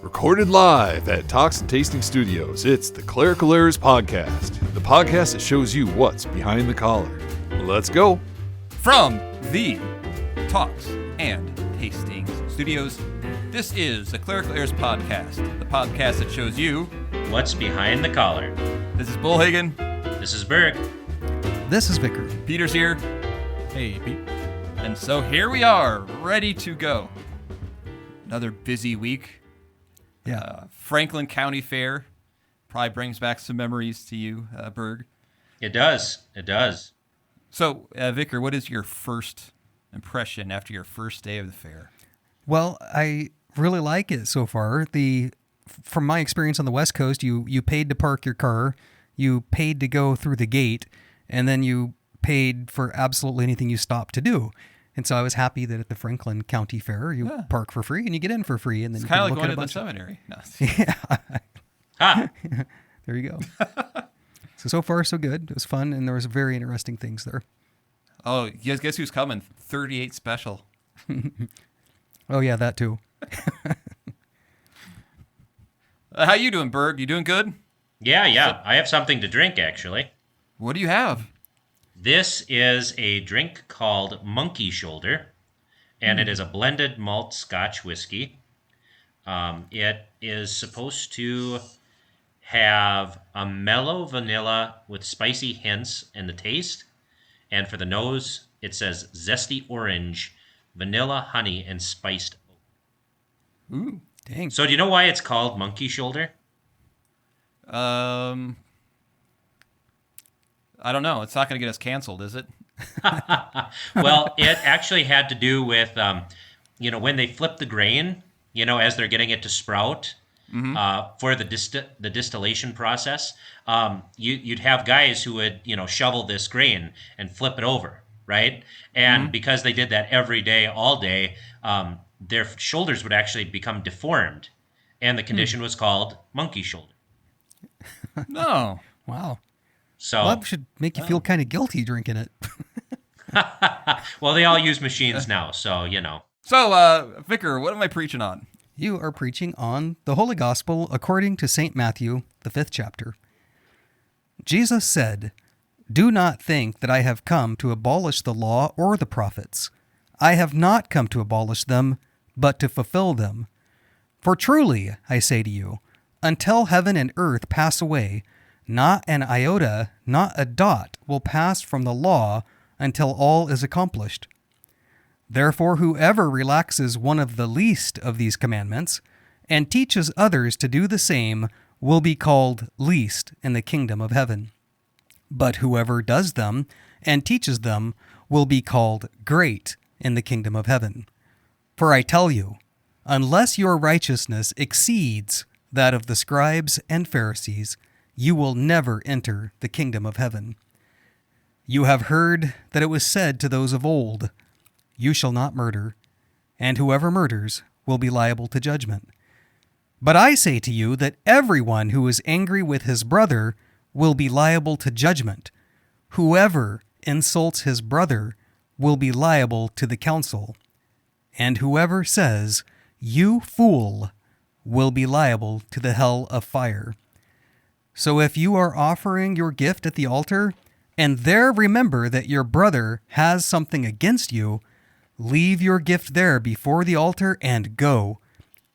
Recorded live at Talks and Tasting Studios, it's the Clerical Errors Podcast, the podcast that shows you what's behind the collar. Let's go. From the Talks and Tasting Studios, this is the Clerical Errors Podcast, the podcast that shows you what's behind the collar. This is Bullhagen. This is Berg. This is Vicar. Peter's here. Hey, Pete. And so here we are, ready to go. Another busy week. Yeah. Franklin County Fair probably brings back some memories to you, Berg. It does. It does. So, Vicar, what is your first impression after your first day of the fair? Well, I really like it so far. From my experience on the West Coast, you paid to park your car, you paid to go through the gate, and then you paid for absolutely anything you stopped to do. And so I was happy that at the Franklin County Fair, you park for free and you get in for free. And then it's you kind of can like look going at to the seminary. No. Yeah. Ha! There you go. So far, so good. It was fun, and there was very interesting things there. Oh, you guys guess who's coming? 38 Special. Oh, yeah, that too. How you doing, Berg? You doing good? Yeah. I have something to drink, actually. What do you have? This is a drink called Monkey Shoulder, and it is a blended malt Scotch whiskey. It is supposed to have a mellow vanilla with spicy hints in the taste. And for the nose, it says zesty orange, vanilla, honey, and spiced oak. Ooh, dang. So do you know why it's called Monkey Shoulder? I don't know. It's not going to get us canceled, is it? Well, it actually had to do with, when they flip the grain, as they're getting it to sprout for the distillation process, you'd have guys who would, shovel this grain and flip it over, right? And because they did that every day, all day, their shoulders would actually become deformed. And the condition was called monkey shoulder. No. Wow. So That should make you feel kind of guilty drinking it. well, they all use machines now, so, So, Vicar, what am I preaching on? You are preaching on the Holy Gospel according to St. Matthew, the 5th chapter. Jesus said, "Do not think that I have come to abolish the law or the prophets. I have not come to abolish them, but to fulfill them. For truly, I say to you, until heaven and earth pass away, not an iota, not a dot will pass from the law until all is accomplished. Therefore, whoever relaxes one of the least of these commandments and teaches others to do the same will be called least in the kingdom of heaven. But whoever does them and teaches them will be called great in the kingdom of heaven. For I tell you, unless your righteousness exceeds that of the scribes and Pharisees, you will never enter the kingdom of heaven. You have heard that it was said to those of old, 'You shall not murder, and whoever murders will be liable to judgment.' But I say to you that everyone who is angry with his brother will be liable to judgment. Whoever insults his brother will be liable to the council. And whoever says, 'You fool,' will be liable to the hell of fire. So if you are offering your gift at the altar, and there remember that your brother has something against you, leave your gift there before the altar and go.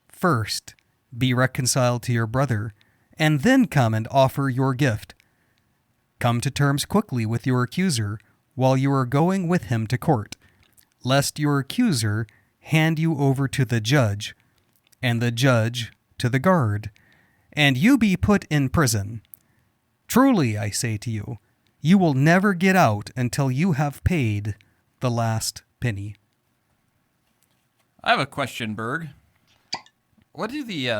First, be reconciled to your brother, and then come and offer your gift. Come to terms quickly with your accuser while you are going with him to court, lest your accuser hand you over to the judge, and the judge to the guard, and you be put in prison. Truly, I say to you, you will never get out until you have paid the last penny." I have a question, Berg. What do the,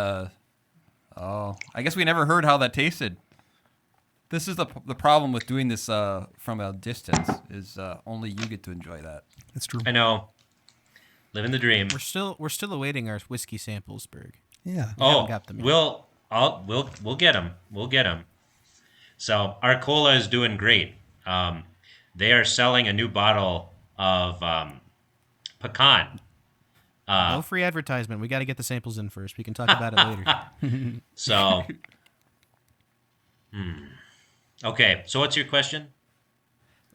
I guess we never heard how that tasted. This is the problem with doing this from a distance, is only you get to enjoy that. That's true. I know. Living the dream. We're still awaiting our whiskey samples, Berg. Yeah. Oh, got them yet. we'll get them. We'll get them. So our cola is doing great. They are selling a new bottle of pecan No free advertisement. We got to get the samples in first. We can talk about it later. So, okay. So what's your question?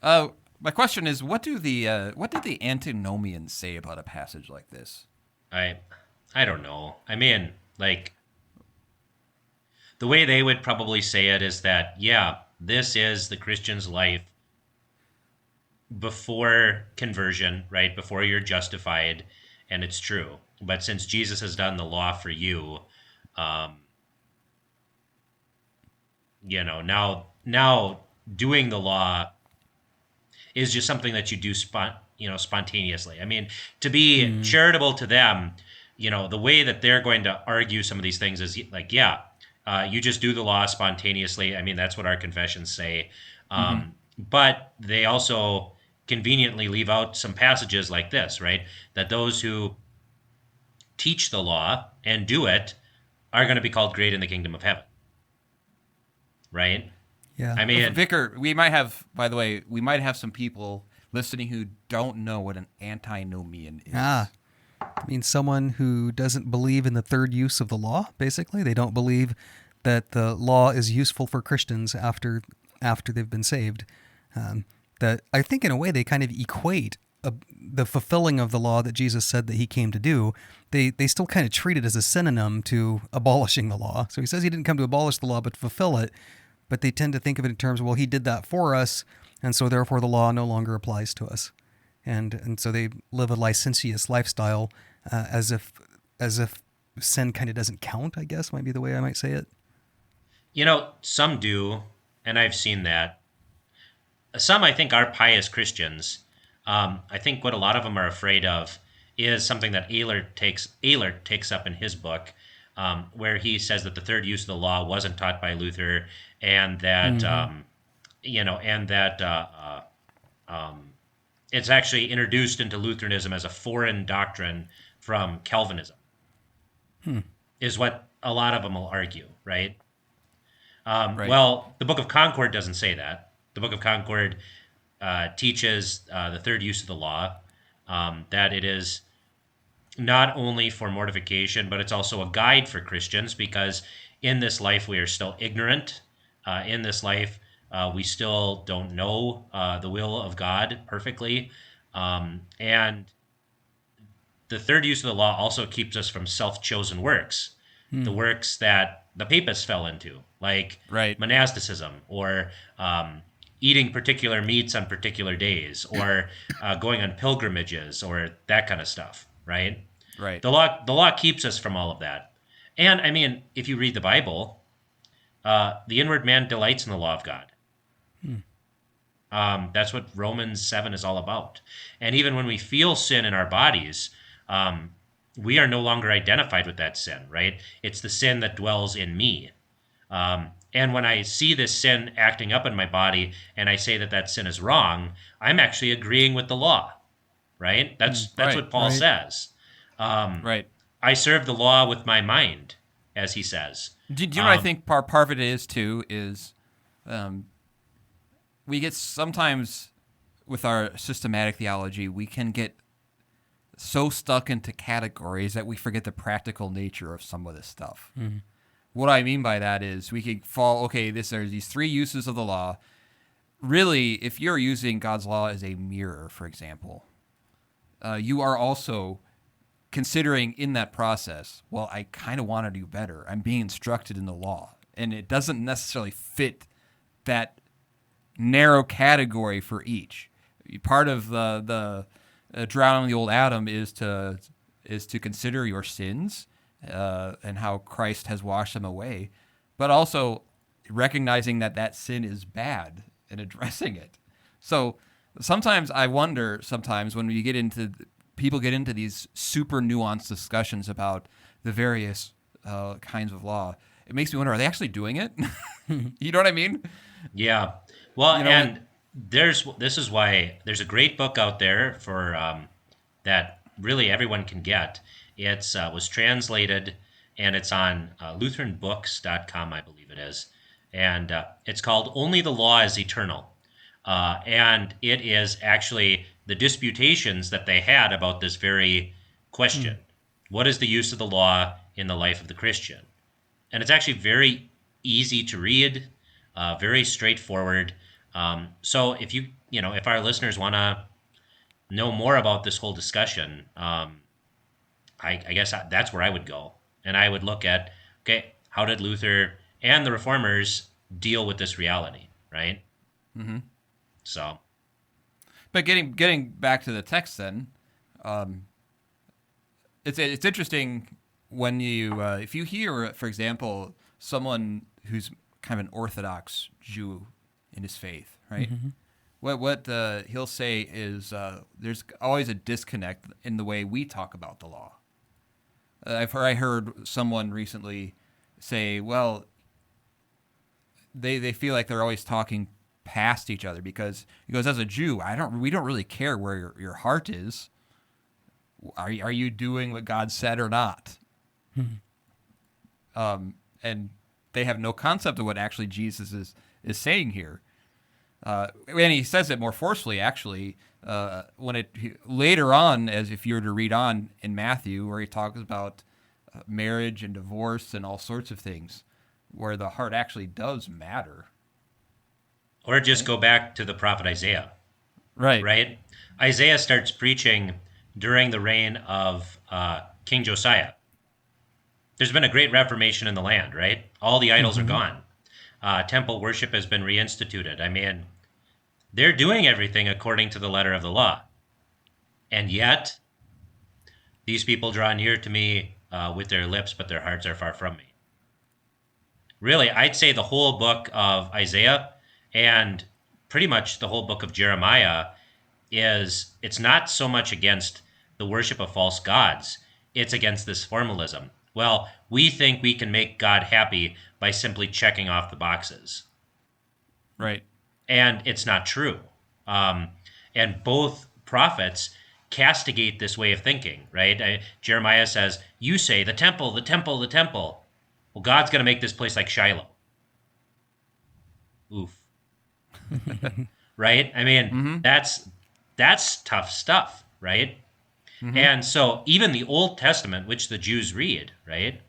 My question is, what did the antinomians say about a passage like this? I don't know. I mean, like, the way they would probably say it is that, yeah, this is the Christian's life before conversion, right? Before you're justified, and it's true. But since Jesus has done the law for you, now doing the law is just something that you do spontaneously. I mean, to be charitable to them, the way that they're going to argue some of these things is like, yeah, you just do the law spontaneously. I mean, that's what our confessions say. But they also conveniently leave out some passages like this, right? That those who teach the law and do it are going to be called great in the kingdom of heaven. Right? Yeah. I mean, Vicar, we might have some people listening who don't know what an antinomian is. I mean, someone who doesn't believe in the third use of the law, basically. They don't believe that the law is useful for Christians after they've been saved. That I think in a way they kind of equate the fulfilling of the law that Jesus said that he came to do. They still kind of treat it as a synonym to abolishing the law. So he says he didn't come to abolish the law but to fulfill it. But they tend to think of it in terms of, well, he did that for us, and so therefore the law no longer applies to us. And so they live a licentious lifestyle as if sin kind of doesn't count, I guess, might be the way I might say it. Some do, and I've seen that. Some, I think, are pious Christians. I think what a lot of them are afraid of is something that Ehlert takes up in his book, where he says that the third use of the law wasn't taught by Luther, and that it's actually introduced into Lutheranism as a foreign doctrine from Calvinism, is what a lot of them will argue, right? Right. Well, the Book of Concord doesn't say that. The Book of Concord teaches the third use of the law, that it is not only for mortification, but it's also a guide for Christians, because in this life we are still ignorant. In this life, we still don't know the will of God perfectly. And the third use of the law also keeps us from self-chosen works, the works that the papists fell into, like monasticism, or eating particular meats on particular days, or going on pilgrimages, or that kind of stuff, right? Right. The law keeps us from all of that. And, I mean, if you read the Bible, the inward man delights in the law of God. That's what Romans 7 is all about. And even when we feel sin in our bodies, we are no longer identified with that sin, right? It's the sin that dwells in me. And when I see this sin acting up in my body and I say that sin is wrong, I'm actually agreeing with the law, right? That's what Paul says. Right. I serve the law with my mind, as he says. Do you know what I think part of it is, too, is we get sometimes with our systematic theology, we can get so stuck into categories that we forget the practical nature of some of this stuff. Mm-hmm. What I mean by that is we could fall, there's these three uses of the law. Really, if you're using God's law as a mirror, for example, you are also considering in that process, well, I kind of want to do better. I'm being instructed in the law, and it doesn't necessarily fit that narrow category for each. Part of the drowning the old Adam is to consider your sins and how Christ has washed them away, but also recognizing that sin is bad and addressing it. So sometimes I wonder, when people get into these super nuanced discussions about the various kinds of law, it makes me wonder, are they actually doing it? You know what I mean? Yeah. Well, and this is why there's a great book out there for that really everyone can get. It's was translated, and it's on LutheranBooks.com, I believe it is. And it's called Only the Law is Eternal. And it is actually the disputations that they had about this very Question: What is the use of the law in the life of the Christian? And it's actually very easy to read, very straightforward. So if our listeners want to know more about this whole discussion, I guess that's where I would go. And I would look at, okay, how did Luther and the Reformers deal with this reality, right? Mm-hmm. So, But getting back to the text then, it's interesting when you if you hear, for example, someone who's kind of an Orthodox Jew in his faith, right? Mm-hmm. What he'll say is there's always a disconnect in the way we talk about the law. I heard someone recently say, well, they feel like they're always talking past each other because he goes, as a Jew, we don't really care where your heart is. Are you doing what God said or not? And they have no concept of what actually Jesus is saying here. And he says it more forcefully, actually, later on, as if you were to read on in Matthew, where he talks about marriage and divorce and all sorts of things, where the heart actually does matter. or just go back to the prophet Isaiah. Right. Right? Isaiah starts preaching during the reign of King Josiah. There's been a great reformation in the land, right? All the idols are gone. Temple worship has been reinstituted. I mean, they're doing everything according to the letter of the law. And yet, these people draw near to me with their lips, but their hearts are far from me. Really, I'd say the whole book of Isaiah and pretty much the whole book of Jeremiah it's not so much against the worship of false gods, it's against this formalism. Well, we think we can make God happy by simply checking off the boxes. Right. And it's not true. And both prophets castigate this way of thinking, right? Jeremiah says, you say, the temple, the temple, the temple. Well, God's going to make this place like Shiloh. Oof. Right? I mean, that's tough stuff, right? And so even the Old Testament, which the Jews read, right,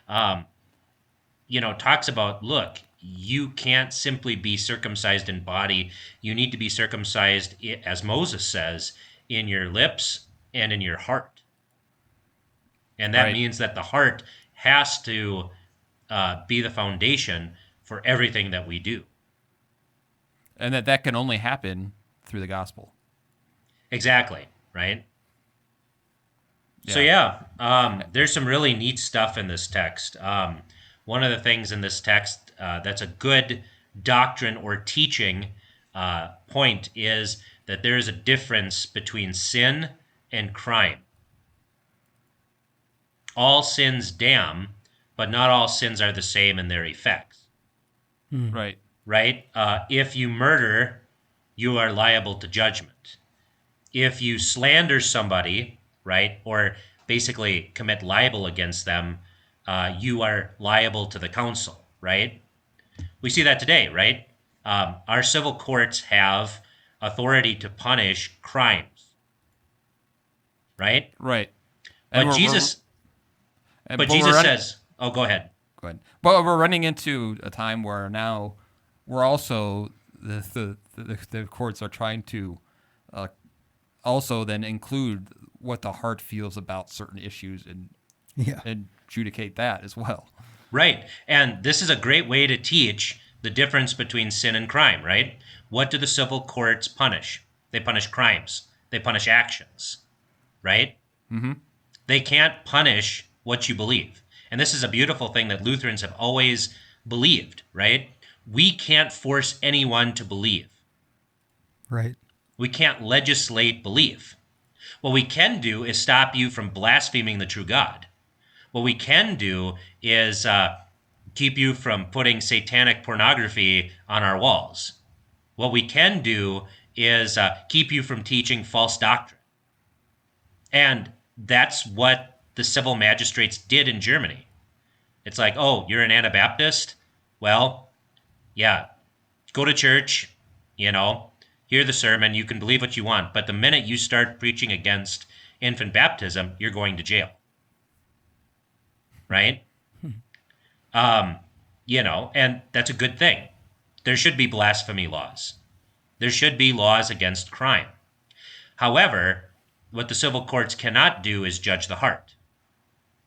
talks about, look, you can't simply be circumcised in body. You need to be circumcised, as Moses says, in your lips and in your heart. And that means that the heart has to be the foundation for everything that we do. And that can only happen through the gospel. Exactly, right? So there's some really neat stuff in this text. One of the things in this text that's a good doctrine or teaching point is that there is a difference between sin and crime. All sins damn, but not all sins are the same in their effects. Right. Right? If you murder, you are liable to judgment. If you slander somebody, right, or basically commit libel against them, you are liable to the council, right? We see that today, right? Our civil courts have authority to punish crimes, right? Right. But Jesus says, oh, go ahead. Go ahead. But we're running into a time where now we're also, the courts are trying to also then include what the heart feels about certain issues and adjudicate that as well. Right. And this is a great way to teach the difference between sin and crime, right? What do the civil courts punish? They punish crimes. They punish actions, right? Mm-hmm. They can't punish what you believe. And this is a beautiful thing that Lutherans have always believed, right? We can't force anyone to believe. Right. We can't legislate belief. What we can do is stop you from blaspheming the true God. What we can do is keep you from putting satanic pornography on our walls. What we can do is keep you from teaching false doctrine. And that's what the civil magistrates did in Germany. It's like, oh, you're an Anabaptist? Well, yeah, go to church, hear the sermon, you can believe what you want. But the minute you start preaching against, infant baptism, you're going to jail. Right? And that's a good thing. There should be blasphemy laws. There should be laws against crime. However, what the civil courts cannot do is judge the heart.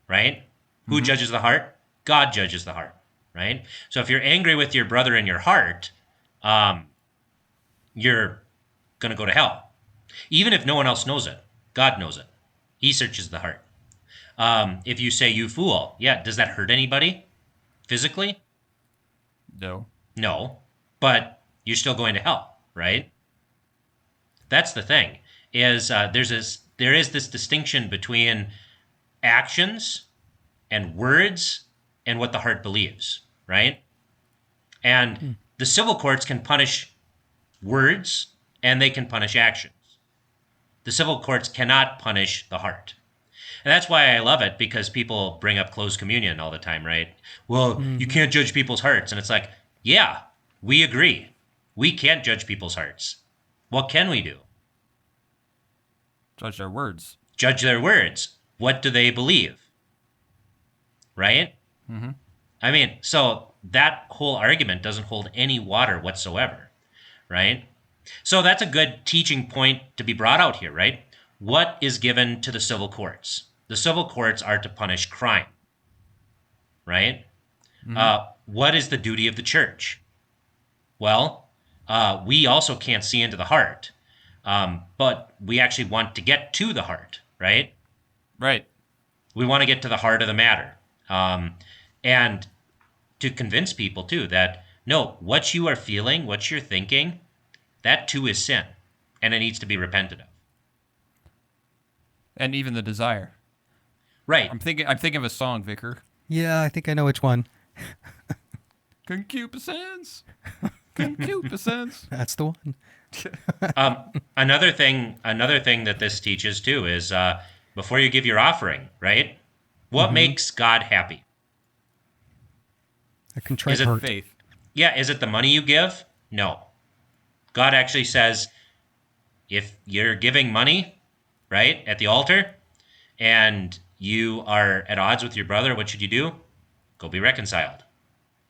Right? Who judges the heart? God judges the heart. Right? So if you're angry with your brother in your heart, you're going to go to hell. Even if no one else knows it, God knows it. He searches the heart. If you say, you fool, does that hurt anybody physically? No. No, but you're still going to hell, right? That's the thing, is there is this distinction between actions and words and what the heart believes, right? And the civil courts can punish words and they can punish actions. The civil courts cannot punish the heart. And that's why I love it, because people bring up closed communion all the time, right? Well, you can't judge people's hearts. And it's like, yeah, we agree. We can't judge people's hearts. What can we do? Judge their words. Judge their words. What do they believe? Right? Mm-hmm. I mean, so that whole argument doesn't hold any water whatsoever, right? So that's a good teaching point to be brought out here, right? What is given to the civil courts? The civil courts are to punish crime, right? Mm-hmm. What is the duty of the church? Well, we also can't see into the heart, but we actually want to get to the heart, right? Right. We want to get to the heart of the matter. And to convince people, too, that, no, what you are feeling, what you're thinking, that, too, is sin, and it needs to be repented of. And even the desire. Right. I'm thinking of a song, Vicar. Yeah, I think I know which one. Concupiscence. Concupiscence. That's the one. Another thing that this teaches, too, is before you give your offering, right? What makes God happy? A contrite Is it heart. Faith. Yeah, is it the money you give? No. God actually says, if you're giving money, right, at the altar, and you are at odds with your brother, what should you do? Go be reconciled,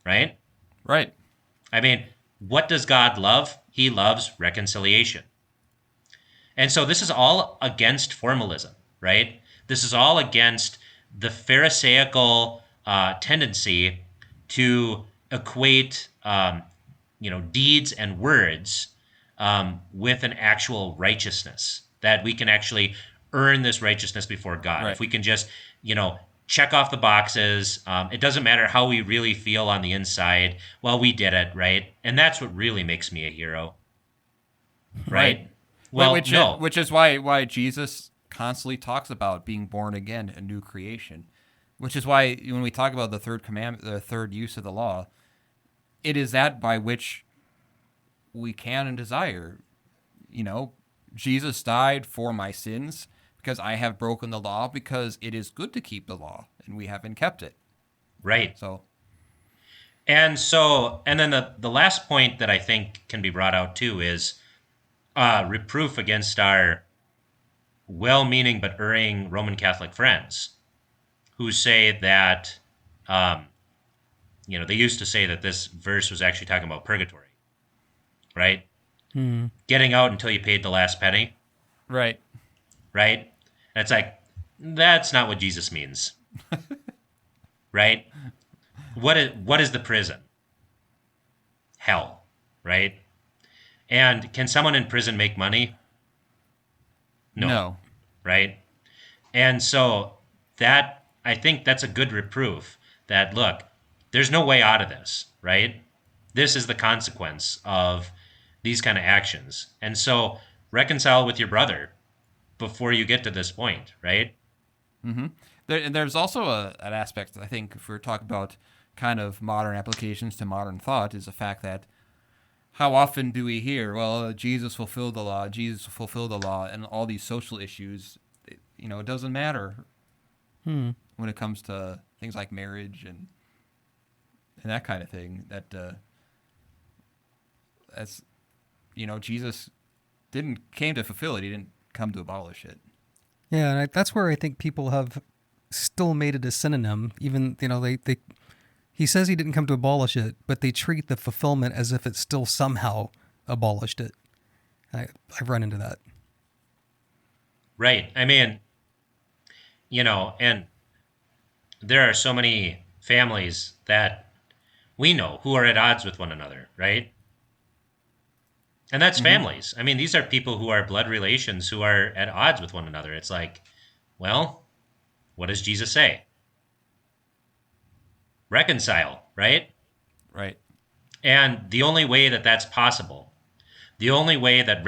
right? Right. I mean, what does God love? He loves reconciliation. And so this is all against formalism, right? This is all against the Pharisaical tendency to equate, deeds and words with an actual righteousness, that we can actually earn this righteousness before God. Right. If we can just, check off the boxes, it doesn't matter how we really feel on the inside. Well, we did it, right? And that's what really makes me a hero, right? Well, no. Which is why Jesus constantly talks about being born again, a new creation. Which is why when we talk about the third commandment, the third use of the law, it is that by which we can and desire. Jesus died for my sins because I have broken the law, because it is good to keep the law and we haven't kept it. Right. And then the last point that I think can be brought out too is reproof against our well-meaning but erring Roman Catholic friends who say that, they used to say that this verse was actually talking about purgatory, right? Getting out until you paid the last penny. right. Right? And it's like, that's not what Jesus means. Right? What is the prison? Hell, right? And can someone in prison make money? No. Right? And so I think that's a good reproof that, look, there's no way out of this, right? This is the consequence of these kind of actions. And so reconcile with your brother before you get to this point, right? Mm-hmm. There's also an aspect, I think, if we're talking about kind of modern applications to modern thought, is the fact that how often do we hear, well, Jesus fulfilled the law, and all these social issues, it doesn't matter when it comes to things like marriage and that kind of thing. Jesus came to fulfill it. He didn't come to abolish it. Yeah, and that's where I think people have still made it a synonym. Even, they he says he didn't come to abolish it, but they treat the fulfillment as if it still somehow abolished it. I've run into that. Right. I mean, and there are so many families that we know who are at odds with one another, right? And that's families. I mean, these are people who are blood relations who are at odds with one another. It's like, well, what does Jesus say? Reconcile, right? Right. And the only way that that's possible, the only way that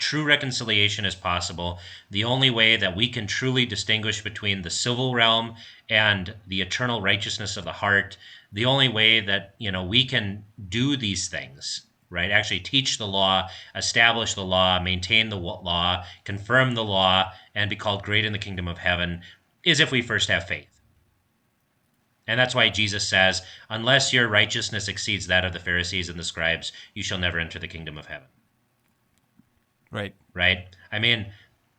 true reconciliation is possible, the only way that we can truly distinguish between the civil realm and the eternal righteousness of the heart, the only way that, we can do these things, right? Actually teach the law, establish the law, maintain the law, confirm the law, and be called great in the kingdom of heaven is if we first have faith. And that's why Jesus says, unless your righteousness exceeds that of the Pharisees and the scribes, you shall never enter the kingdom of heaven. Right. Right? I mean,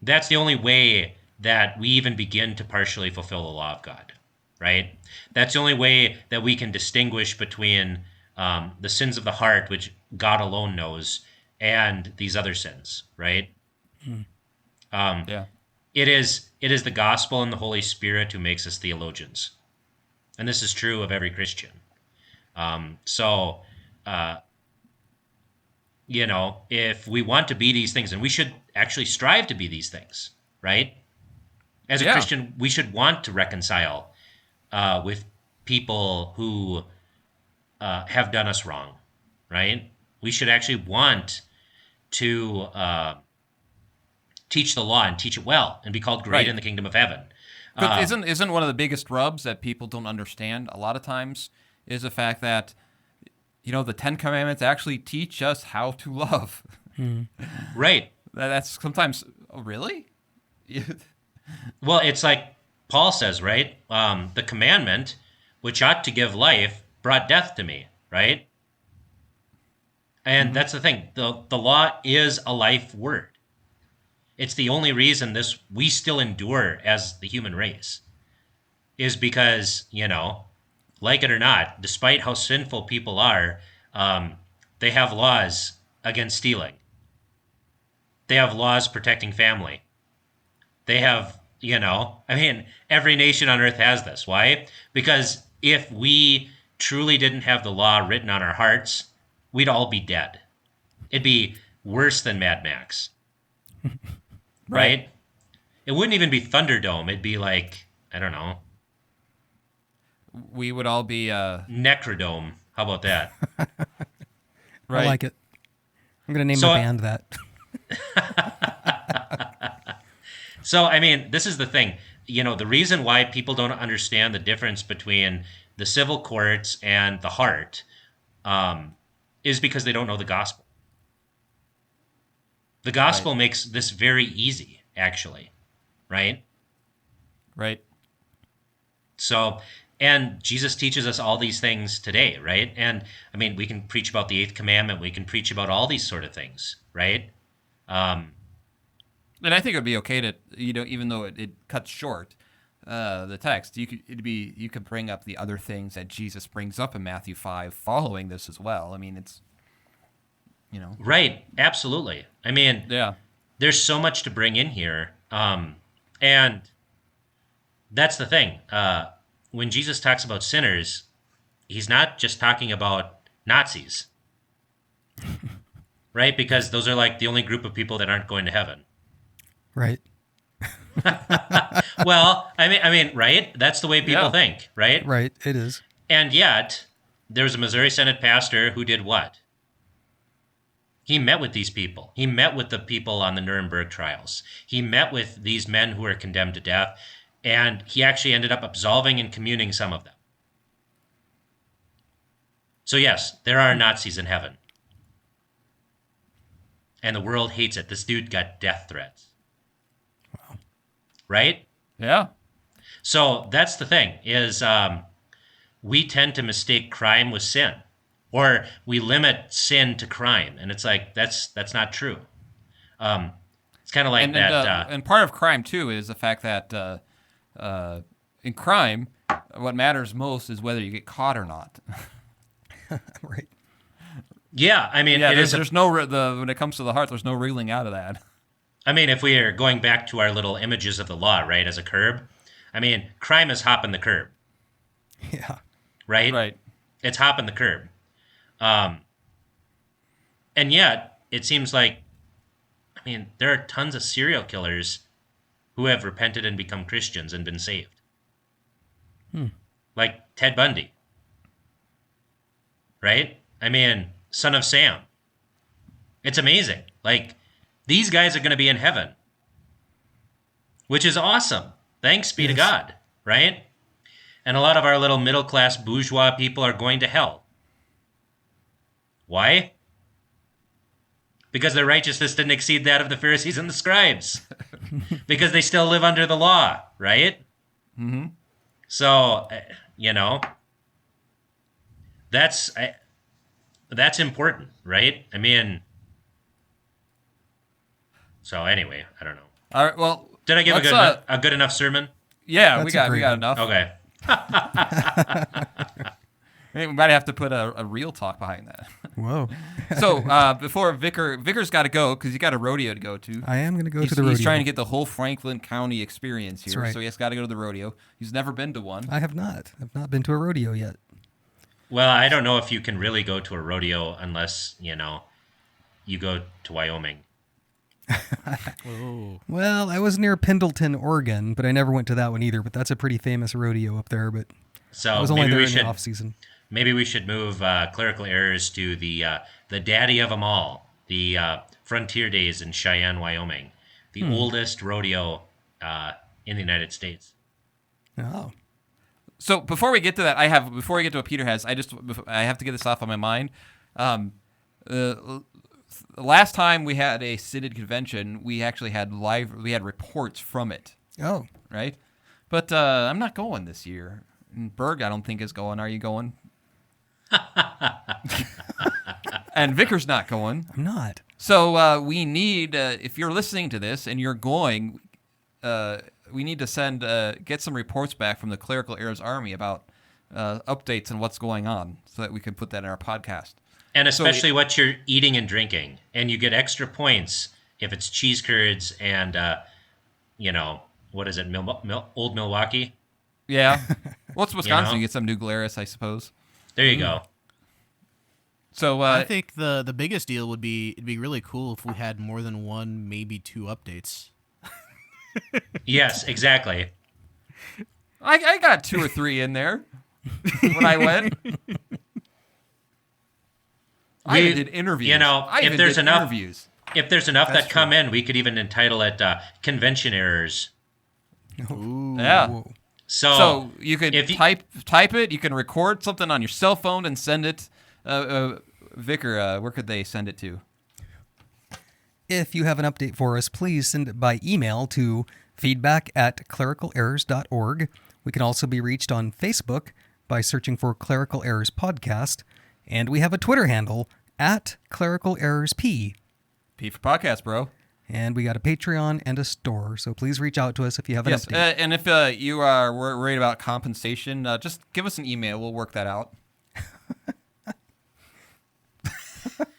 that's the only way that we even begin to partially fulfill the law of God. Right? That's the only way that we can distinguish between the sins of the heart, which God alone knows, and these other sins. Right? Yeah. It is the gospel and the Holy Spirit who makes us theologians. And this is true of every Christian. If we want to be these things, and we should actually strive to be these things, right? As a Christian, we should want to reconcile with people who have done us wrong, right? We should actually want to teach the law and teach it well and be called great in the kingdom of heaven. But isn't one of the biggest rubs that people don't understand a lot of times is the fact that, the 10 Commandments actually teach us how to love. Right. That's sometimes, oh, really? Well, it's like Paul says, right? The commandment, which ought to give life, brought death to me, right? And that's the thing. The law is a life word. It's the only reason we still endure as the human race is because, like it or not, despite how sinful people are, they have laws against stealing. They have laws protecting family. They have, every nation on earth has this. Why? Because if we truly didn't have the law written on our hearts, we'd all be dead. It'd be worse than Mad Max. Right? It wouldn't even be Thunderdome. It'd be like, I don't know. We would all be... Necrodome. How about that? Right. I like it. I'm going to name my band that. So, this is the thing. The reason why people don't understand the difference between the civil courts and the heart is because they don't know the gospel. The gospel makes this very easy, actually, right? Right. So, and Jesus teaches us all these things today, right? And, we can preach about the 8th commandment. We can preach about all these sort of things, right? And I think it would be okay to, even though it cuts short the text, you could bring up the other things that Jesus brings up in Matthew 5 following this as well. It's... Right. Absolutely. There's so much to bring in here. And that's the thing. When Jesus talks about sinners, he's not just talking about Nazis, right? Because those are like the only group of people that aren't going to heaven. Right. Well, right? That's the way people think, right? Right. It is. And yet, there was a Missouri Synod pastor who did what? He met with these people. He met with the people on the Nuremberg trials. He met with these men who were condemned to death, and he actually ended up absolving and communing some of them. So yes, there are Nazis in heaven. And the world hates it. This dude got death threats. Wow. Right? Yeah. So that's the thing, is we tend to mistake crime with sin. Or we limit sin to crime, and it's like that's not true. It's kind of like that. And part of crime too is the fact that in crime, what matters most is whether you get caught or not. Right. Yeah, I mean, there's no when it comes to the heart, there's no reeling out of that. I mean, if we are going back to our little images of the law, right, as a curb, I mean, crime is hopping the curb. Yeah. Right? Right. It's hopping the curb. And yet, it seems like, I mean, there are tons of serial killers who have repented and become Christians and been saved. Like Ted Bundy. Right? I mean, Son of Sam. It's amazing. Like, these guys are going to be in heaven, which is awesome. Thanks be to God, right? And a lot of our little middle-class bourgeois people are going to hell. Why? Because their righteousness didn't exceed that of the Pharisees and the scribes. Because they still live under the law, right? Mm-hmm. So, that's important, right? I mean, so anyway, I don't know. All right. Well, Did I give a good enough sermon? Yeah, That's we got enough. Okay. We might have to put a real talk behind that. Whoa. So before Vicar's got to go because he got a rodeo to go to. I am going to go to the rodeo. He's trying to get the whole Franklin County experience here, That's right. so he has got to go to the rodeo. He's never been to one. I have not. I've not been to a rodeo yet. Well, I don't know if you can really go to a rodeo unless, you go to Wyoming. Oh. Well, I was near Pendleton, Oregon, but I never went to that one either. But that's a pretty famous rodeo up there. But So I was only maybe there we in should the off season. maybe we should move Clerical Errors to the daddy of them all, the Frontier Days in Cheyenne, Wyoming, the oldest rodeo in the United States. Oh, So before we get to that, before we get to what Peter has, I have to get this off on my mind. Last time we had a Synod convention, we actually had reports from it, oh, right? But I'm not going this year. And Berg, I don't think is going. Are you going? And Vicar's not going. I'm not. So we need, if you're listening to this and you're going, we need to get some reports back from the Clerical Errors Army about updates on what's going on, so that we can put that in our podcast. And especially what you're eating and drinking. And you get extra points if it's cheese curds and, what is it, Old Milwaukee? Yeah. Well, it's Wisconsin. You know? You get some New Glarus, I suppose. There you go. So I think the biggest deal would be it'd be really cool if we had more than one, maybe two updates. Yes, exactly. I got 2 or 3 in there when I went. I even did interviews. If there's enough interviews. If there's enough that come in, we could even entitle it Convention Errors. Ooh. Yeah. Whoa. So you can if you- type it. You can record something on your cell phone and send it. Vicar, where could they send it to? If you have an update for us, please send it by email to feedback@clericalerrors.org. We can also be reached on Facebook by searching for Clerical Errors Podcast. And we have a Twitter handle @ClericalErrorsP. P for podcast, bro. And we got a Patreon and a store. So please reach out to us if you have an Yes, update. and if you are worried about compensation, just give us an email. We'll work that out.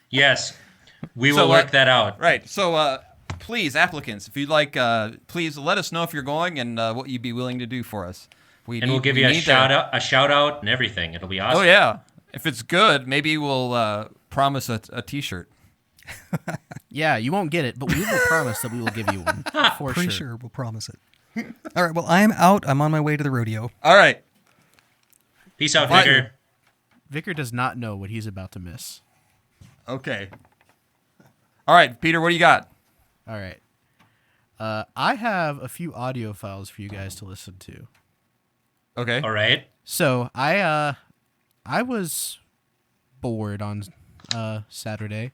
Yes, we will work that out. Right. So please, applicants, if you'd like, please let us know if you're going and what you'd be willing to do for us. We'll give you a shout out and everything. It'll be awesome. Oh yeah. If it's good, maybe we'll promise a T-shirt. Yeah, you won't get it, but we will promise that we will give you one. For Pretty sure. sure we'll promise it. All right, well, I'm out. I'm on my way to the rodeo. All right. Peace out, Bye. Vicar. Vicar does not know what he's about to miss. Okay. All right, Peter, what do you got? All right. I have a few audio files for you guys to listen to. Okay. All right. So I was bored on Saturday,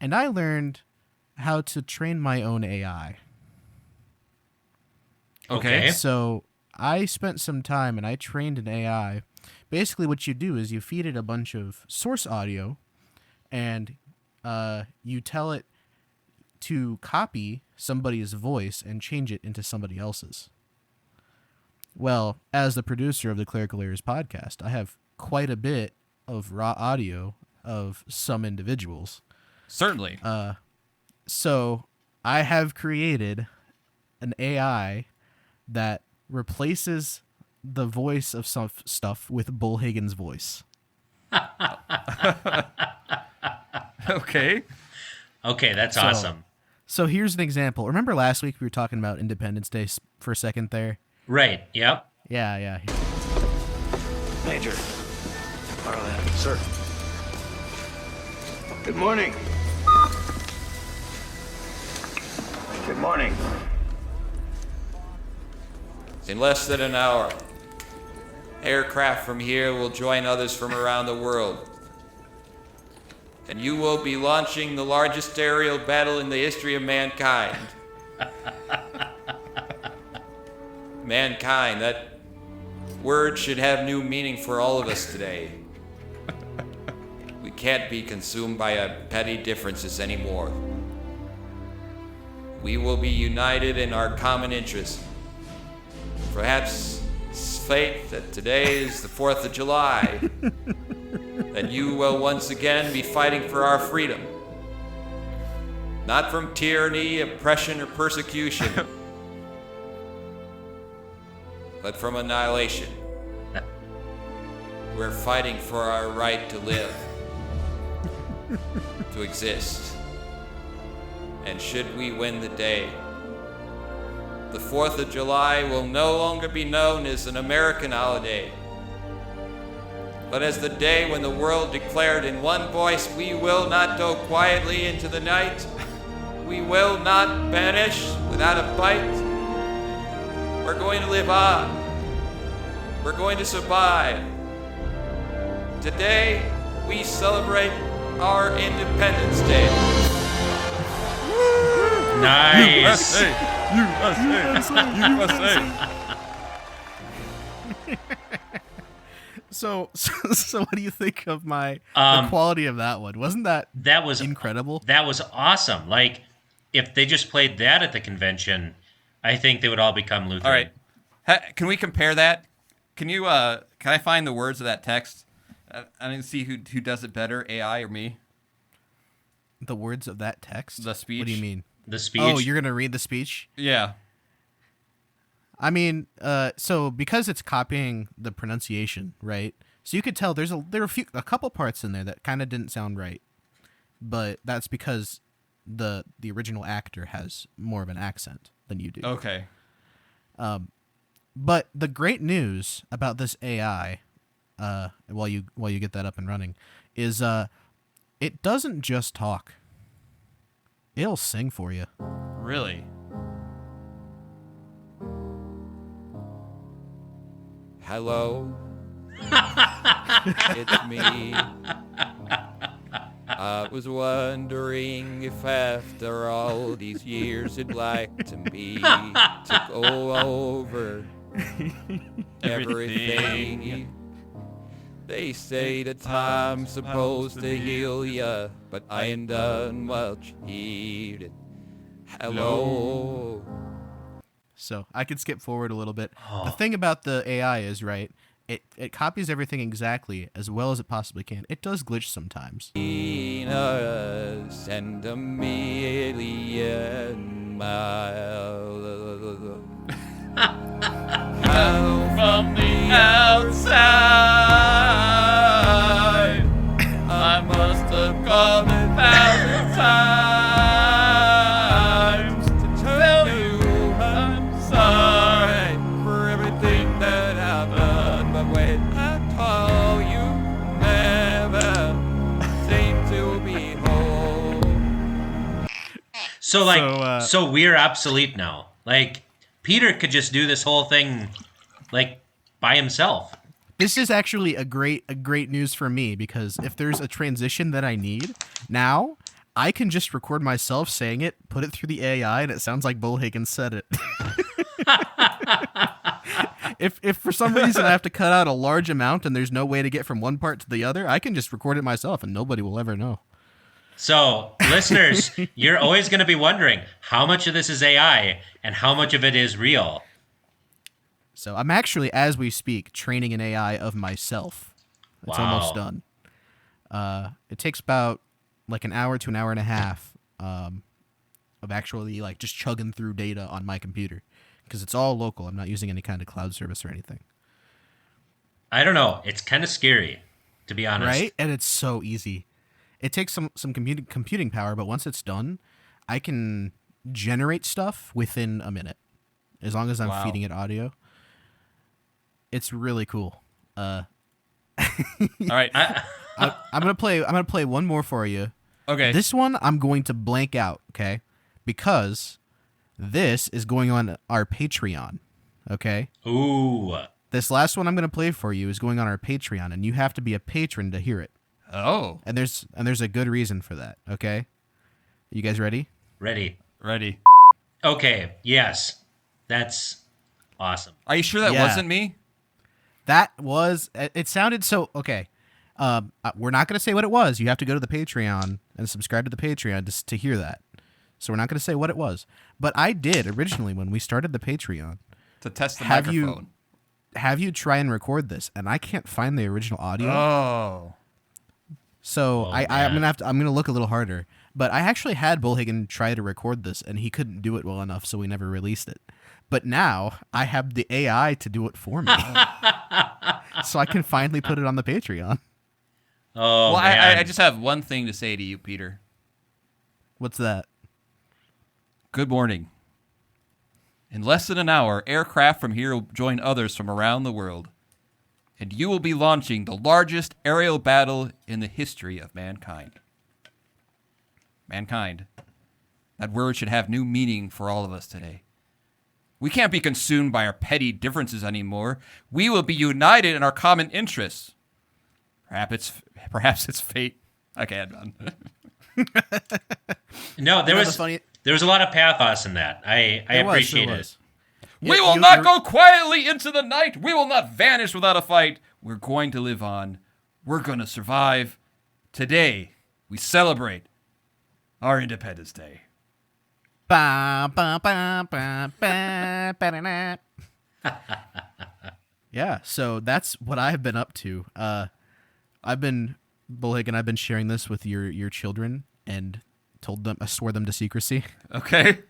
and I learned how to train my own AI. Okay. So I spent some time and I trained an AI. Basically, what you do is you feed it a bunch of source audio, and you tell it to copy somebody's voice and change it into somebody else's. Well, as the producer of the Clerical Errors podcast, I have quite a bit of raw audio of some individuals. Certainly. So I have created an AI that replaces the voice of some stuff with Bull Higgins' voice. Okay. Okay, that's awesome. So here's an example. Remember last week we were talking about Independence Day for a second there? Right. Yep. Yeah. Major. Borrow that. Sir. Good morning. Good morning. In less than an hour, aircraft from here will join others from around the world. And you will be launching the largest aerial battle in the history of mankind. Mankind, that word should have new meaning for all of us today. We can't be consumed by petty differences anymore. We will be united in our common interest. Perhaps it's fate that today is the 4th of July, that you will once again be fighting for our freedom. Not from tyranny, oppression, or persecution, but from annihilation. We're fighting for our right to live, to exist. And should we win the day, the 4th of July will no longer be known as an American holiday, but as the day when the world declared in one voice, we will not go quietly into the night. We will not vanish without a fight. We're going to live on. We're going to survive. Today, we celebrate our Independence Day. Nice. USA. So what do you think of the quality of that one? Wasn't that was incredible? That was awesome. Like, if they just played that at the convention, I think they would all become Lutheran. All right. Can we compare that? Can I find the words of that text? I need to see who does it better, AI or me. The words of that text? The speech. What do you mean? The speech. Oh, you're going to read the speech? Yeah. I mean, so because it's copying the pronunciation, right? So you could tell there are a couple parts in there that kind of didn't sound right, but that's because the original actor has more of an accent than you do. Okay. But the great news about this AI, while you get that up and running, is it doesn't just talk. It'll sing for you. Really? Hello, it's me. I was wondering if after all these years it'd like to me to go over everything. They say that time's supposed to heal ya, but I ain't done much healed. Hello. So I could skip forward a little bit. The thing about the AI is, right, it copies everything exactly as well as it possibly can. It does glitch sometimes. Venus and a million miles From the outside, I must have called 1,000 times to tell you I'm sorry for everything that I've done. But when I call, you never seem to be home. So we're obsolete now. Like, Peter could just do this whole thing, like, by himself. This is actually a great news for me, because if there's a transition that I need now, I can just record myself saying it, put it through the AI, and it sounds like Bull Higgins said it. If for some reason I have to cut out a large amount and there's no way to get from one part to the other, I can just record it myself and nobody will ever know. So, listeners, you're always going to be wondering how much of this is AI and how much of it is real. So I'm actually, as we speak, training an AI of myself. It's almost done. It takes about like an hour to an hour and a half of actually like just chugging through data on my computer because it's all local. I'm not using any kind of cloud service or anything. I don't know. It's kind of scary, to be honest. Right? And it's so easy. It takes some computing power, but once it's done, I can generate stuff within a minute as long as I'm feeding it audio. It's really cool. All right. I'm gonna play one more for you. Okay. This one I'm going to blank out, okay? Because this is going on our Patreon, okay? Ooh. This last one I'm gonna play for you is going on our Patreon, and you have to be a patron to hear it. Oh. And there's a good reason for that, okay? You guys ready? Ready. Okay. Yes. That's awesome. Are you sure that Yeah. wasn't me? That was. It sounded so okay. We're not going to say what it was. You have to go to the Patreon and subscribe to the Patreon to hear that. So we're not going to say what it was. But I did originally when we started the Patreon. To test the Have microphone. Have you try and record this? And I can't find the original audio. Oh. So I'm man. gonna look a little harder. But I actually had Bullhagen try to record this, and he couldn't do it well enough, so we never released it. But now I have the AI to do it for me, so I can finally put it on the Patreon. Oh, Well, man. I just have one thing to say to you, Peter. What's that? Good morning. In less than an hour, aircraft from here will join others from around the world, and you will be launching the largest aerial battle in the history of mankind. Mankind. That word should have new meaning for all of us today. We can't be consumed by our petty differences anymore. We will be united in our common interests. Perhaps it's fate. Okay, I'm done. No, there You know was the funny- there was a lot of pathos in that. I appreciate there it. was. We Yeah, will you- not you're- go quietly into the night. We will not vanish without a fight. We're going to live on. We're going to survive. Today, we celebrate our Independence Day. Ba, ba, ba, ba, ba, ba, da, da. Yeah, so that's what I've been up to. I've been sharing this with your children and I swore them to secrecy. Okay?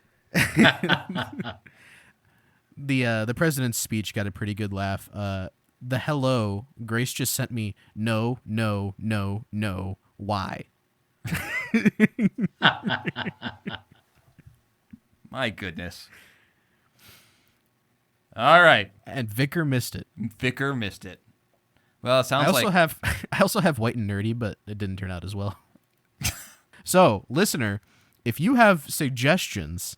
The president's speech got a pretty good laugh. The hello, Grace just sent me no, why? My goodness. All right. And Vicar missed it. Vicar missed it. Well, it I sounds also like... have white and nerdy, but it didn't turn out as well. So, listener, if you have suggestions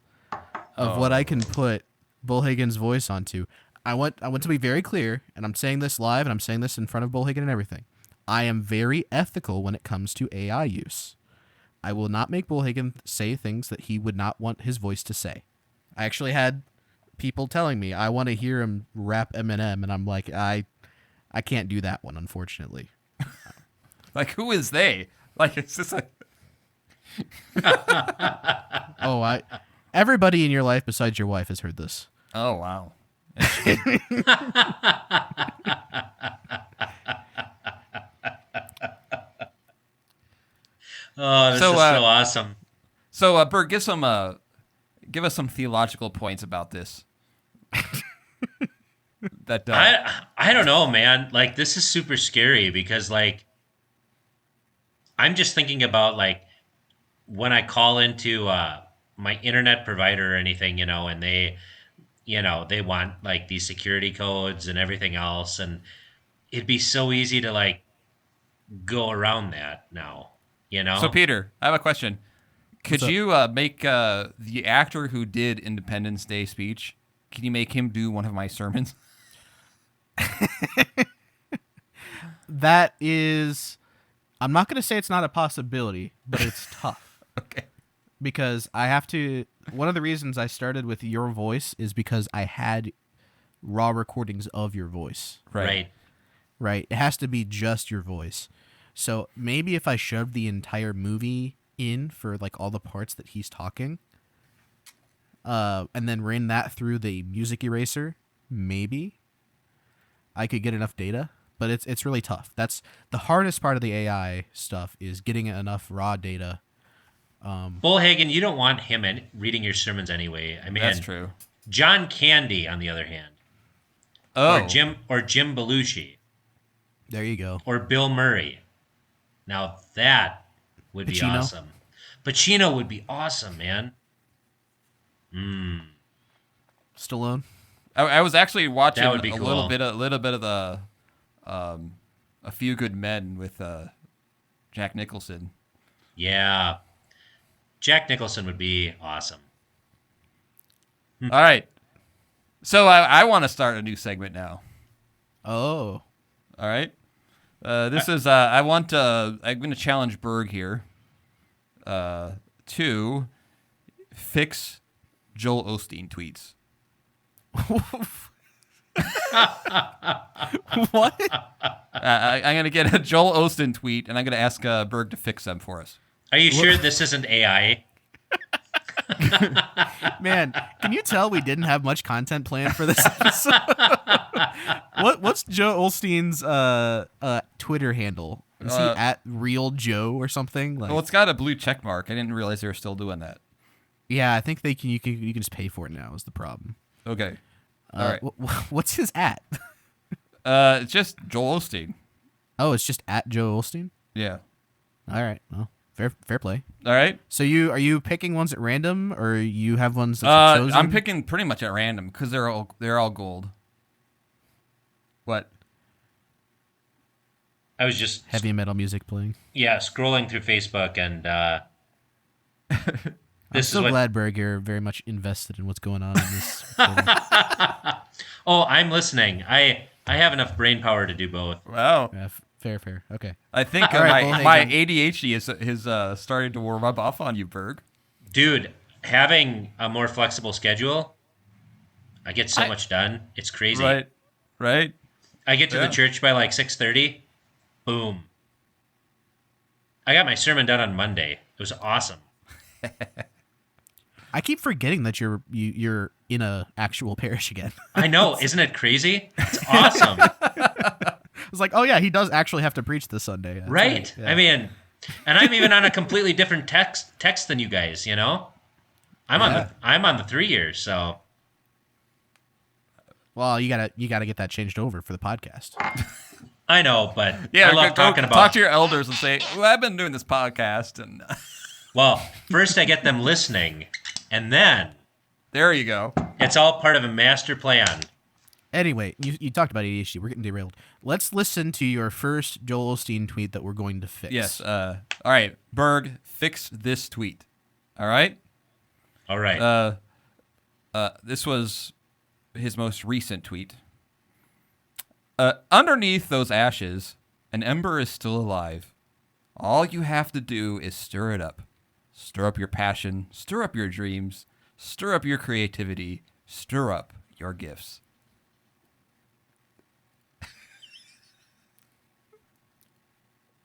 of what I can put Bullhagen's voice onto, I want to be very clear, and I'm saying this live, and I'm saying this in front of Bullhagen and everything. I am very ethical when it comes to AI use. I will not make Bullhagen say things that he would not want his voice to say. I actually had people telling me I want to hear him rap Eminem, and I'm like, I can't do that one, unfortunately. Like, who is they? Like, it's just like... Everybody in your life besides your wife has heard this. Oh, wow. Oh, this So, is so awesome. So, Bert, give us some theological points about this. That I don't know, man. Like, this is super scary because, like, I'm just thinking about, like, when I call into my internet provider or anything, and they want, like, these security codes and everything else. And it'd be so easy to, like, go around that now, So, Peter, I have a question. Could you make the actor who did Independence Day speech, can you make him do one of my sermons? That is, I'm not going to say it's not a possibility, but it's tough. Okay. Because I have to, one of the reasons I started with your voice is because I had raw recordings of your voice. Right. Right? It has to be just your voice. So maybe if I shoved the entire movie in for like all the parts that he's talking, and then ran that through the music eraser, maybe I could get enough data. But it's really tough. That's the hardest part of the AI stuff, is getting enough raw data. Bullhagen, you don't want him reading your sermons anyway. I mean, That's true. John Candy, on the other hand, Oh, or Jim Belushi, There you go. or Bill Murray. Now that would be Pacino? awesome. Pacino would be awesome, man. Stallone. I was actually watching That would be a cool. little bit of the A Few Good Men with Jack Nicholson. Yeah. Jack Nicholson would be awesome. All right, so I want to start a new segment now. Oh, All right, this is I'm going to challenge Berg here to fix Joel Osteen tweets. what? I'm going to get a Joel Osteen tweet, and I'm going to ask Berg to fix them for us. Are you sure this isn't AI? Man, can you tell we didn't have much content planned for this episode? What's Joe Olstein's Twitter handle? Is he at Real Joe or something? Like, Well, it's got a blue check mark. I didn't realize they were still doing that. yeah, I think you can just pay for it now. Is the problem? Okay. All right. What's his at? It's just Joel Osteen. Oh, it's just at Joe Olstein. Yeah. All right, well, fair play. All right. So are you picking ones at random, or you have ones that are chosen? I'm picking pretty much at random because they're all gold. What? I was just heavy metal music playing. scrolling through Facebook, and I'm so glad, Berg, you're very much invested in what's going on in this. Oh, I'm listening. I have enough brain power to do both. Wow. Yeah, fair. Okay. I think All right, my Bullhagen. ADHD is starting to rub off on you, Berg. Dude, having a more flexible schedule, I get so much done. It's crazy. Right. I get to the church by like 6:30. Boom. I got my sermon done on Monday. It was awesome. I keep forgetting that you're in a actual parish again. I know. Isn't it crazy? It's awesome. It's like, oh yeah, he does actually have to preach this Sunday. That's Right. Yeah. I mean, and I'm even on a completely different text than you guys, you know? I'm on the 3 years, so Well, you gotta get that changed over for the podcast. I know, but Yeah. I love talking about Talk to your elders and say, well, I've been doing this podcast, and Well, first I get them listening, and then there you go. it's all part of a master plan. Anyway, you talked about ADHD. We're getting derailed. Let's listen to your first Joel Osteen tweet that we're going to fix. Yes. All right, Berg, fix this tweet. All right. All right. This was his most recent tweet. Underneath those ashes, an ember is still alive. All you have to do is stir it up. Stir up your passion, stir up your dreams, stir up your creativity, stir up your gifts.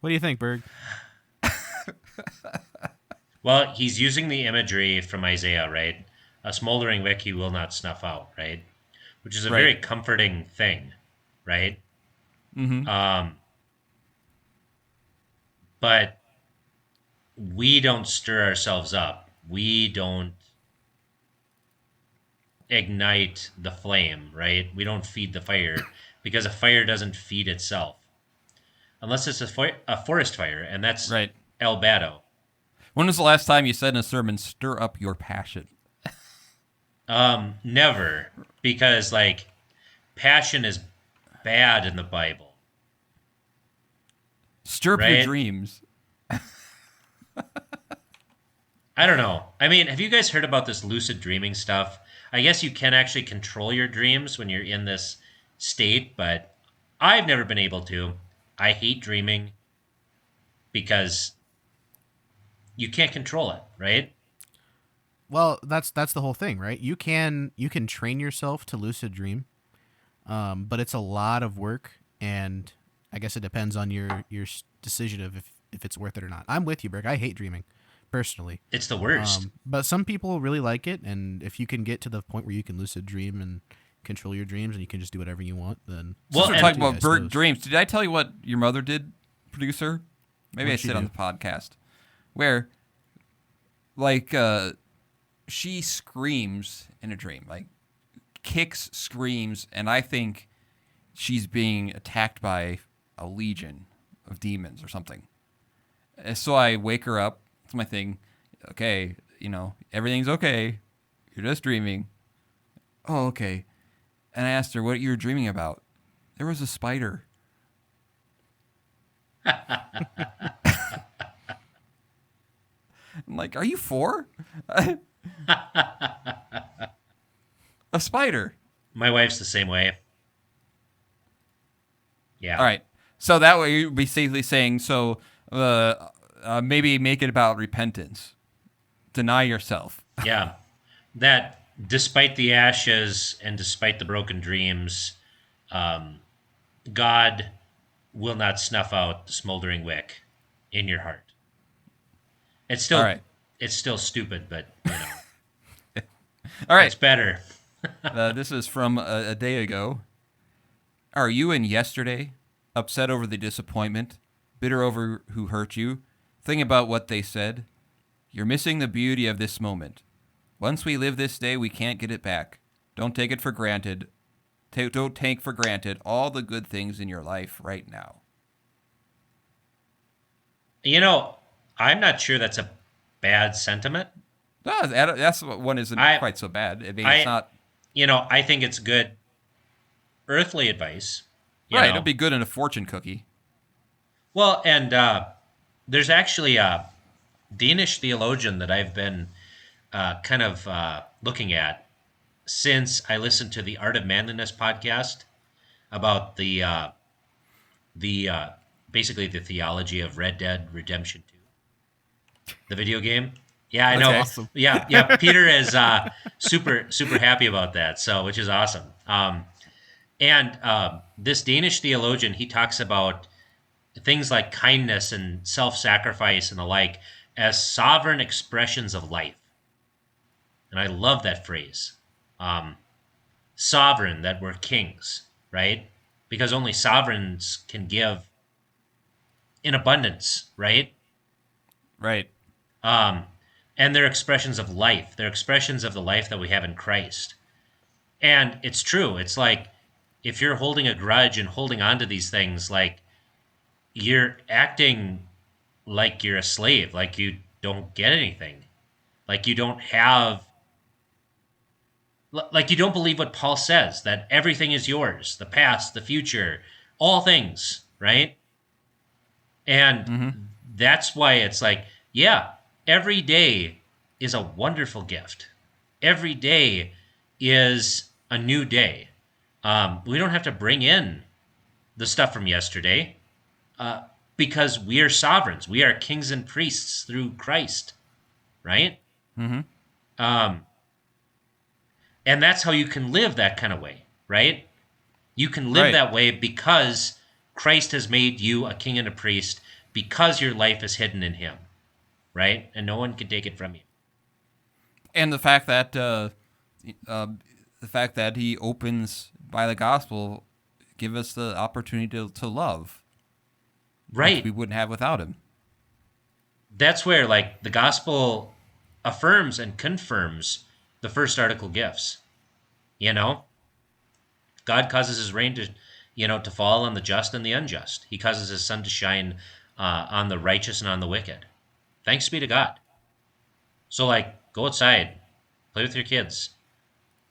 What do you think, Berg? Well, he's using the imagery from Isaiah, right? A smoldering wick he will not snuff out, right? Which is a very comforting thing, right? Mm-hmm. But we don't stir ourselves up. We don't ignite the flame, right? We don't feed the fire because a fire doesn't feed itself. Unless it's a forest fire, and that's Right. El Bado. When was the last time you said in a sermon, stir up your passion? Never. Because, like, passion is bad in the Bible. Stir up your Right. dreams. I don't know. I mean, have you guys heard about this lucid dreaming stuff? I guess you can actually control your dreams when you're in this state, but I've never been able to. I hate dreaming because you can't control it, right? Well, that's the whole thing, right? You can train yourself to lucid dream, but it's a lot of work, and I guess it depends on your decision of if it's worth it or not. I'm with you, Berg. I hate dreaming, personally. It's the worst. But some people really like it, and if you can get to the point where you can lucid dream and control your dreams, and you can just do whatever you want, then Well, We're and- talking about I bird suppose. dreams. Did I tell you what your mother did, producer? Maybe What'd I she said on do? the podcast. Where, like, she screams in a dream. Like, kicks, screams, and I think she's being attacked by a legion of demons or something. And so I wake her up. It's my thing. Okay, everything's okay. You're just dreaming. Oh, okay. And I asked her what you were dreaming about. There was a spider. I'm like, are you 4? A spider. My wife's the same way. Yeah. All right. So that way you'd be safely saying, maybe make it about repentance. Deny yourself. Yeah. That despite the ashes and despite the broken dreams, God will not snuff out the smoldering wick in your heart. It's still All right. It's still stupid, but All right. it's better. This is from a day ago. Are you in yesterday, upset over the disappointment, bitter over who hurt you, think about what they said? You're missing the beauty of this moment. Once we live this day, we can't get it back. Don't take it for granted. Don't take for granted all the good things in your life right now. I'm not sure that's a bad sentiment. No, that's one isn't quite so bad. I mean, it's not. I think it's good earthly advice. Right, know. it'll be good in a fortune cookie. Well, and there's actually a Danish theologian that I've been looking at since I listened to the Art of Manliness podcast about the basically the theology of Red Dead Redemption 2, the video game. Yeah, I know. Okay. Awesome. Yeah. Peter is super happy about that. So, which is awesome. And this Danish theologian, he talks about things like kindness and self-sacrifice and the like as sovereign expressions of life. And I love that phrase. Sovereign, that we're kings, right? Because only sovereigns can give in abundance, right? Right. And they're expressions of life. They're expressions of the life that we have in Christ. And it's true. It's like if you're holding a grudge and holding on to these things, like you're acting like you're a slave, like you don't get anything, like you don't have, like you don't believe what Paul says, that everything is yours, the past, the future, all things, right? And that's why it's like, yeah, every day is a wonderful gift. Every day is a new day. We don't have to bring in the stuff from yesterday because we are sovereigns. We are kings and priests through Christ, right? And that's how you can live that kind of way, right? You can live Right. that way because Christ has made you a king and a priest, because your life is hidden in him, right? And no one can take it from you. And the fact that he opens by the gospel give us the opportunity to love, Right. which we wouldn't have without him. That's where, like, the gospel affirms and confirms the first article gifts. God causes his rain to fall on the just and the unjust. He causes his sun to shine on the righteous and on the wicked. Thanks be to God. So, like, go outside, play with your kids,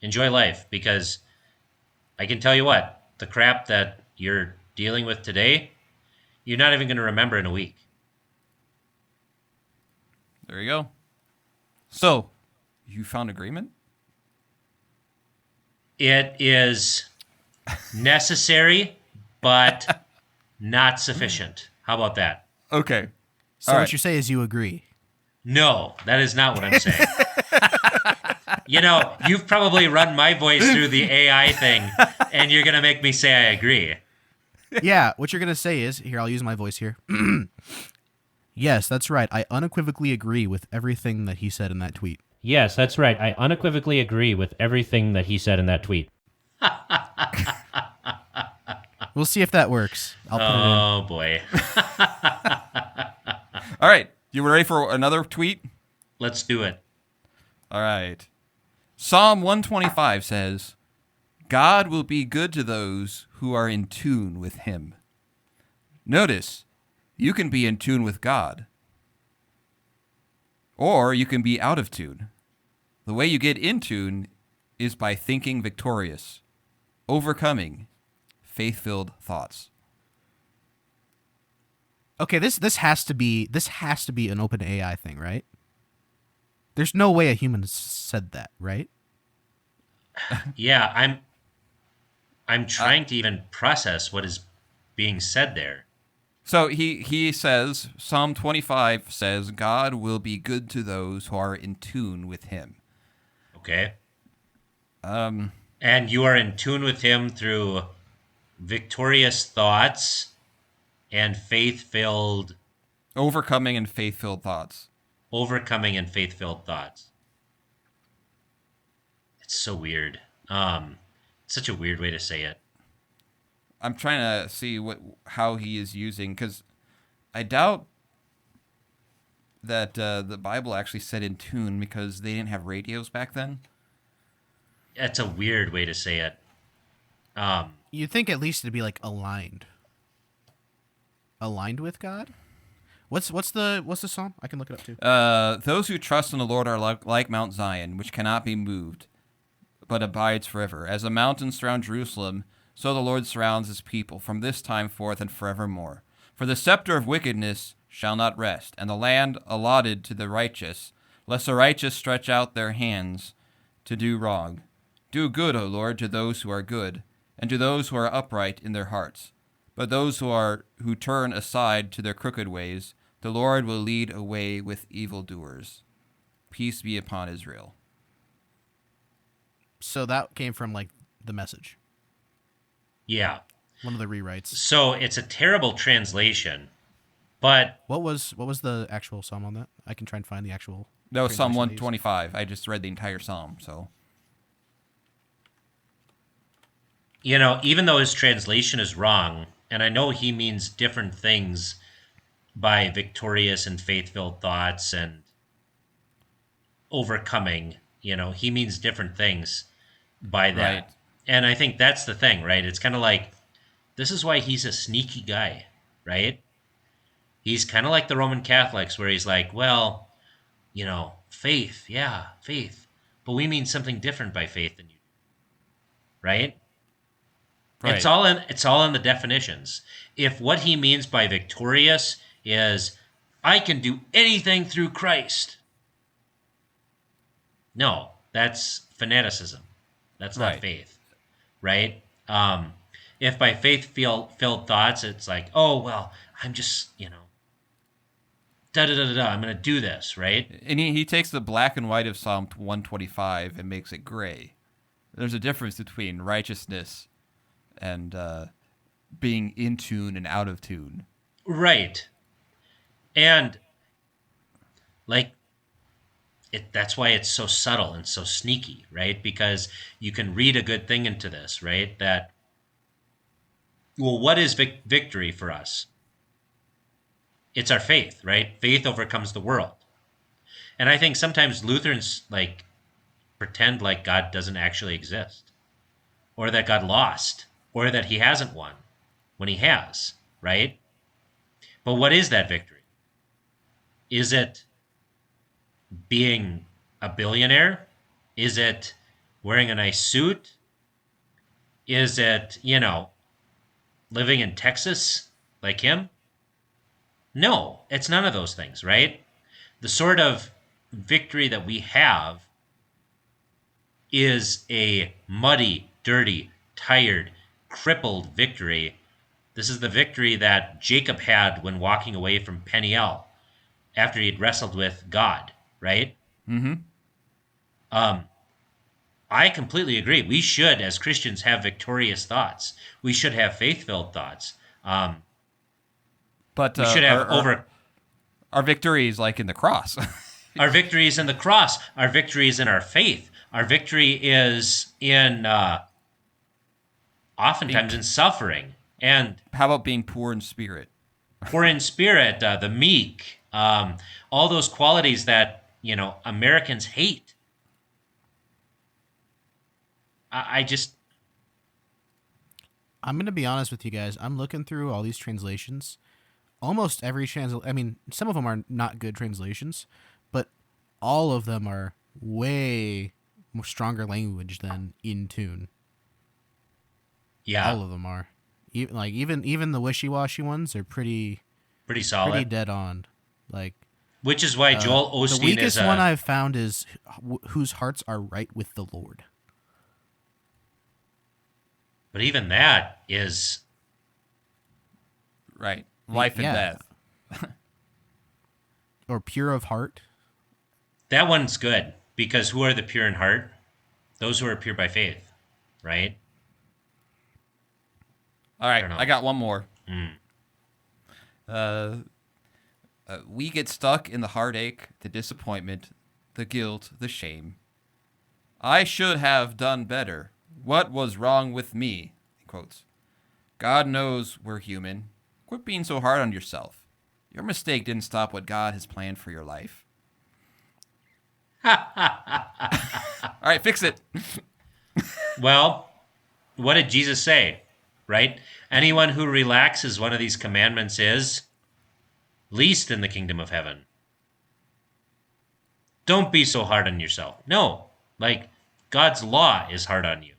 enjoy life, because I can tell you what, the crap that you're dealing with today, you're not even going to remember in a week. There you go. So, you found agreement? It is necessary, but not sufficient. How about that? Okay. So All what right. you say is you agree. No, that is not what I'm saying. You've probably run my voice through the AI thing, and you're going to make me say I agree. Yeah, what you're gonna say is, here, I'll use my voice here. Yes, that's right. I unequivocally agree with everything that he said in that tweet. Yes, that's right. I unequivocally agree with everything that he said in that tweet. We'll see if that works. I'll put it in. Oh boy. All right. You ready for another tweet? Let's do it. All right. Psalm 125 says, God will be good to those who are in tune with him. Notice, you can be in tune with God, or you can be out of tune. The way you get in tune is by thinking victorious, overcoming faith-filled thoughts. Okay, this has to be an open AI thing, right? There's no way a human said that, right? Yeah, I'm trying to even process what is being said there. So he says, Psalm 25 says, God will be good to those who are in tune with him. Okay. And you are in tune with him through victorious thoughts and faith-filled... Overcoming and faith-filled thoughts. Overcoming and faith-filled thoughts. It's so weird. Such a weird way to say it. I'm trying to see how he is using, because I doubt that the Bible actually said in tune, because they didn't have radios back then. That's a weird way to say it. You'd think at least it'd be like aligned with God. What's the psalm? I can look it up too. Those who trust in the Lord are like Mount Zion, which cannot be moved, but abides forever. As the mountains surround Jerusalem, so the Lord surrounds his people from this time forth and forevermore. For the scepter of wickedness shall not rest, and the land allotted to the righteous, lest the righteous stretch out their hands to do wrong. Do good, O Lord, to those who are good, and to those who are upright in their hearts. But those who turn aside to their crooked ways, the Lord will lead away with evildoers. Peace be upon Israel. So that came from like the Message. Yeah. One of the rewrites. So it's a terrible translation, but... What was the actual psalm on that? I can try and find the actual... That was Psalm translation 125. I just read the entire psalm, so... You know, even though his translation is wrong, and I know he means different things by victorious and faith-filled thoughts and overcoming, you know, he means different things by that. Right. And I think that's the thing, right? It's kind of like, this is why he's a sneaky guy, right? He's kind of like the Roman Catholics, where he's like, well, you know, faith, yeah, faith. But we mean something different by faith than you do, right? Right. It's all in the definitions. If what he means by victorious is, I can do anything through Christ. No, that's fanaticism. That's not Right. faith, right? If by faith-filled thoughts, it's like, oh, well, I'm just, you know, da-da-da-da-da, I'm going to do this, right? And he takes the black and white of Psalm 125 and makes it gray. There's a difference between righteousness and being in tune and out of tune. Right. And, like, that's why it's so subtle and so sneaky, right? Because you can read a good thing into this, right? That, well, what is victory for us? It's our faith, right? Faith overcomes the world. And I think sometimes Lutherans, like, pretend like God doesn't actually exist, or that God lost, or that he hasn't won when he has, right? But what is that victory? Is it being a billionaire? Is it wearing a nice suit? Is it, you know, living in Texas like him? No, it's none of those things, right? The sort of victory that we have is a muddy, dirty, tired, crippled victory. This is the victory that Jacob had when walking away from Peniel after he'd wrestled with God, right? Mm-hmm. I completely agree. We should, as Christians, have victorious thoughts. We should have faith-filled thoughts. But We should have Our victory is like in the cross. Our victory is in the cross. Our victory is in our faith. Our victory is in, oftentimes in suffering. And How about being poor in spirit? poor in spirit, the meek, all those qualities that, Americans hate. I'm going to be honest with you guys. I'm looking through all these translations. Almost every some of them are not good translations, but all of them are way more stronger language than in tune. Yeah. All of them are. Even the wishy-washy ones are pretty solid. pretty dead on. Which is why Joel Osteen the weakest is one I've found is whose hearts are right with the Lord. But even that is Right. Life and Yeah. death. Or pure of heart. that one's good, because who are the pure in heart? Those who are pure by faith, right? All right, don't know. I got one more. We get stuck in the heartache, the disappointment, the guilt, the shame. I should have done better. What was wrong with me? He quotes. God knows we're human. Quit being so hard on yourself. Your mistake didn't stop what God has planned for your life. All right, fix it. Well, what did Jesus say? Right? Anyone who relaxes one of these commandments is least in the kingdom of heaven. Don't be so hard on yourself. No, God's law is hard on you.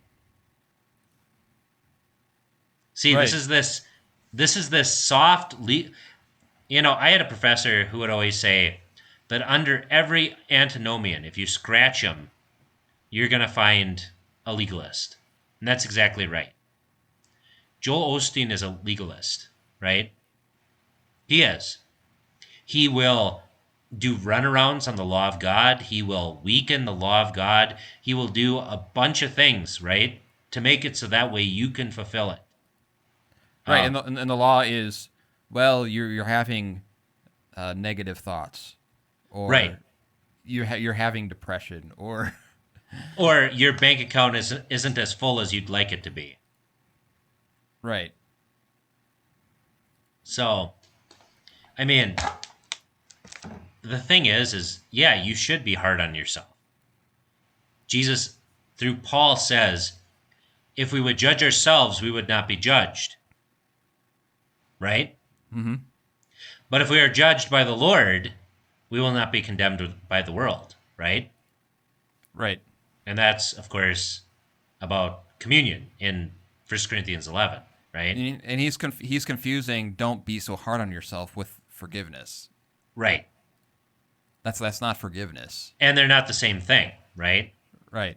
See, Right. this is this soft, I had a professor who would always say that under every antinomian, if you scratch him, you're going to find a legalist. And that's exactly right. Joel Osteen is a legalist, right? He is. He will do runarounds on the law of God. He will weaken the law of God. He will do a bunch of things, right, to make it so that way you can fulfill it. Right, and the law is, well, you're having negative thoughts, or Right. you're having depression, or Or your bank account isn't as full as you'd like it to be. right. So, I mean, the thing is, yeah, you should be hard on yourself. Jesus, through Paul, says, if we would judge ourselves, we would not be judged. Right? Mm-hmm. But if we are judged by the Lord, we will not be condemned by the world. Right? Right. And that's, of course, about communion in 1 Corinthians 11. Right? And he's confusing don't be so hard on yourself with forgiveness. Right. That's not forgiveness. And they're not the same thing. Right? Right.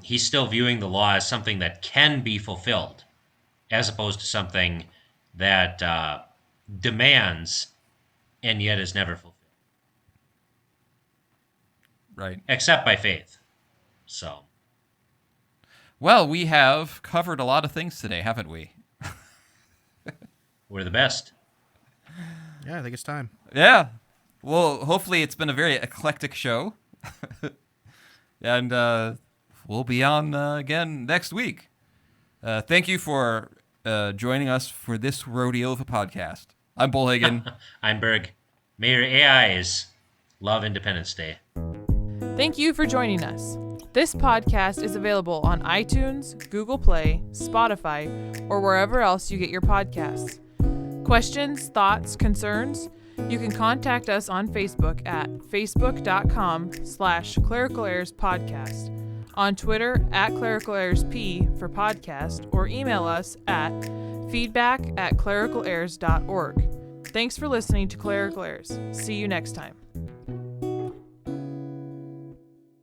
He's still viewing the law as something that can be fulfilled, as opposed to something that demands and yet is never fulfilled. Right. Except by faith. So. Well, we have covered a lot of things today, haven't we? We're the best. Yeah, I think it's time. Yeah. Well, hopefully it's been a very eclectic show. And we'll be on again next week. Thank you for joining us for this rodeo of a podcast. I'm Bullhagen. I'm Berg. May your AIs love Independence Day. Thank you for joining us. This podcast is available on iTunes, Google Play, Spotify, or wherever else you get your podcasts. Questions, thoughts, concerns? You can contact us on Facebook at facebook.com/clericalerrorspodcast, on Twitter @clericalerrorsp for podcast, or email us at feedback@clericalerrors.org. Thanks for listening to Clerical Errors. See you next time.